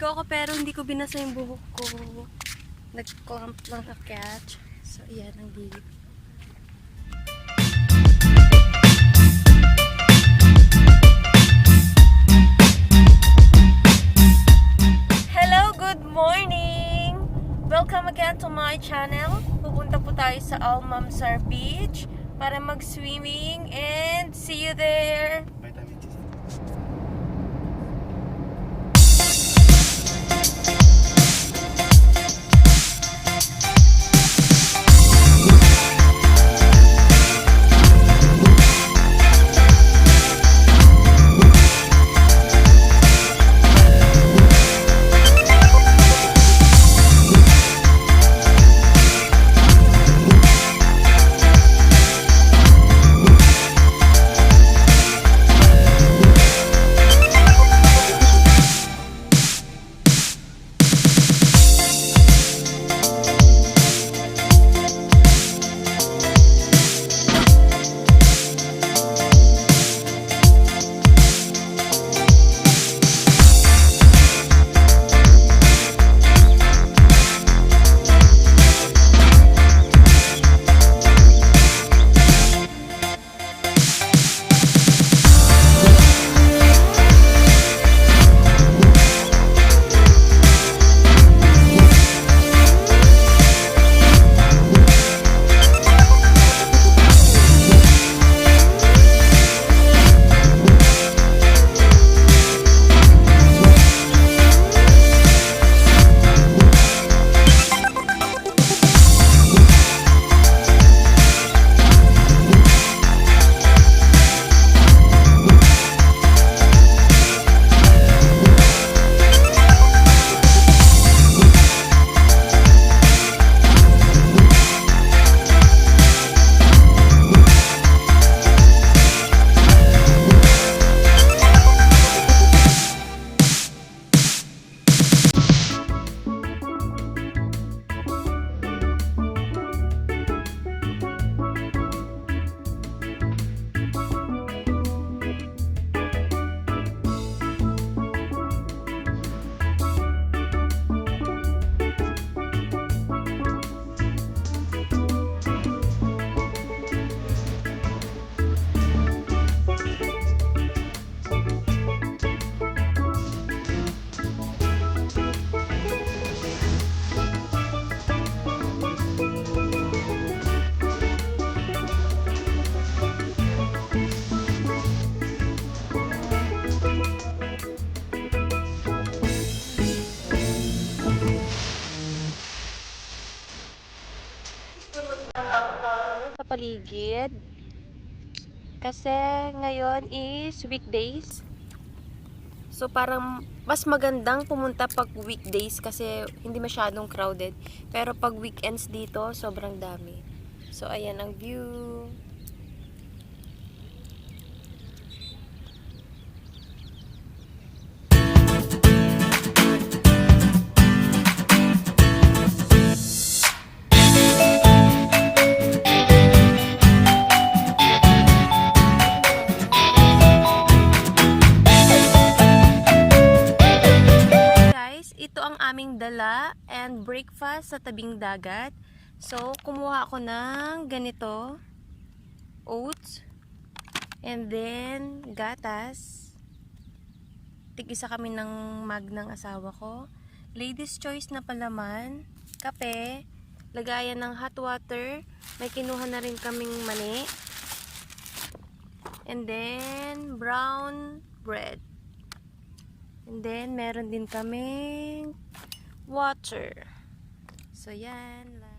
Naligo ako pero hindi ko binasa yung buhok ko. Nag-clump lang na catch. So, ayan ang dilig. Hello, good morning! Welcome again to my channel. Pupunta po tayo sa Almamsar Beach para mag-swimming and see you there! Sa paligid kasi ngayon is weekdays, so parang mas magandang pumunta pag weekdays kasi hindi masyadong crowded, pero pag weekends dito sobrang dami. So ayan ang view. Ito ang aming dala and breakfast sa tabing dagat. So, kumuha ako ng ganito, oats, and then gatas. Tig-isa kami ng mug ng asawa ko. Ladies choice na palaman, kape, lagayan ng hot water, may kinuha na rin kaming mani, and then brown bread. And then, meron din kaming water. So, yan lang.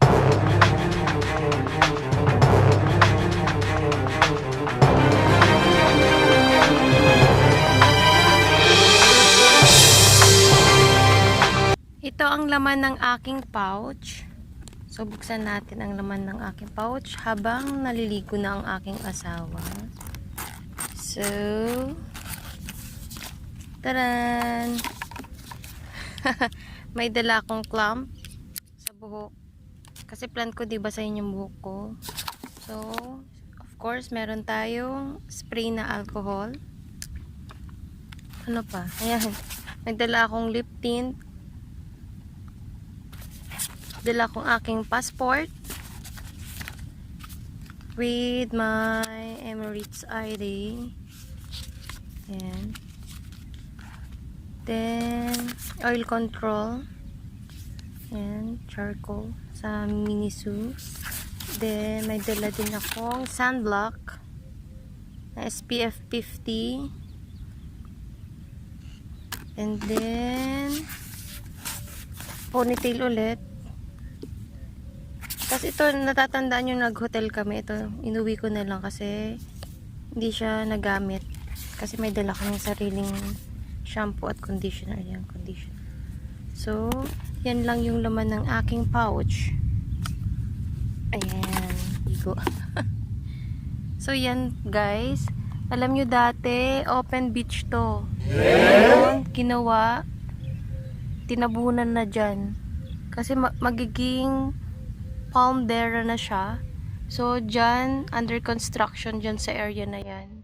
Ito ang laman ng aking pouch. So, buksan natin ang laman ng aking pouch habang naliligo na ang aking asawa. So, taran! May dala akong clump sa buhok. Kasi plan ko basahin yung buhok ko. So, of course, meron tayong spray na alcohol. Ano pa? Ayan. May dala akong lip tint. Dala akong aking passport. With my Emirates ID. Ayan. Then, oil control. Ayan, charcoal sa Miniso. Then, may dala din akong sunblock na SPF 50. And then, ponytail ulit. Tapos ito, natatandaan yung nag-hotel kami. Ito, inuwi ko na lang kasi hindi siya nagamit. Kasi may dala kaming sariling shampoo at conditioner. Yan, conditioner. So, yan lang yung laman ng aking pouch. Ayan, higo. So, yan guys. Alam nyo dati, open beach to. Ngayon, ginawa, tinabunan na dyan. Kasi magiging Palmdera na siya. So, dyan, under construction dyan sa area na yan.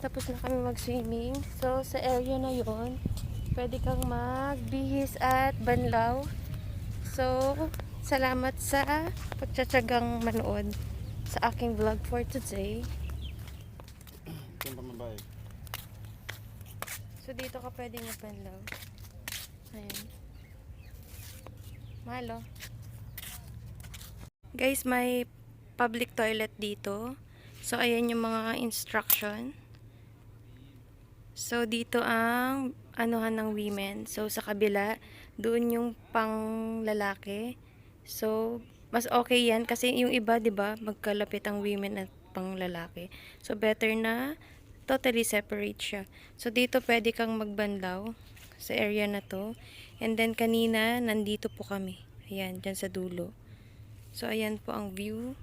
Tapos na kami mag-swimming. So, sa area na yon, pwede kang magbihis at banlaw. So, salamat sa pagtsatsagang manood sa aking vlog for today. So, dito ka pwede magbanlaw. Ayan. Mahalo. Guys, may public toilet dito. So, ayan yung mga instruction. So, dito ang anuhan ng women. So, sa kabila, doon yung pang lalaki. So, mas okay yan kasi yung iba, 'di ba, magkalapit ang women at pang lalaki. So, better na totally separate siya. So, dito pwede kang magbanlaw. sa area na to. And then kanina, nandito po kami. Ayan, dyan sa dulo. So, ayan po ang view.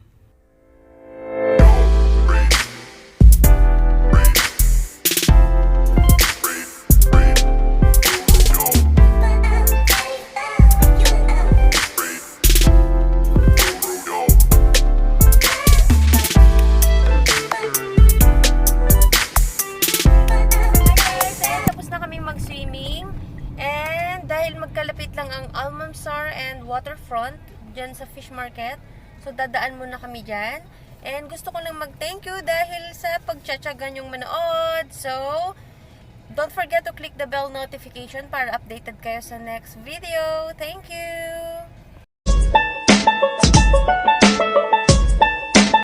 Mag-swimming, and dahil magkalapit lang ang Almanzar and Waterfront dyan sa fish market, so dadaan muna kami dyan. And gusto ko lang mag-thank you dahil sa pagtsatsagan yung manood. So don't forget to click the bell notification para updated kayo sa next video. Thank you!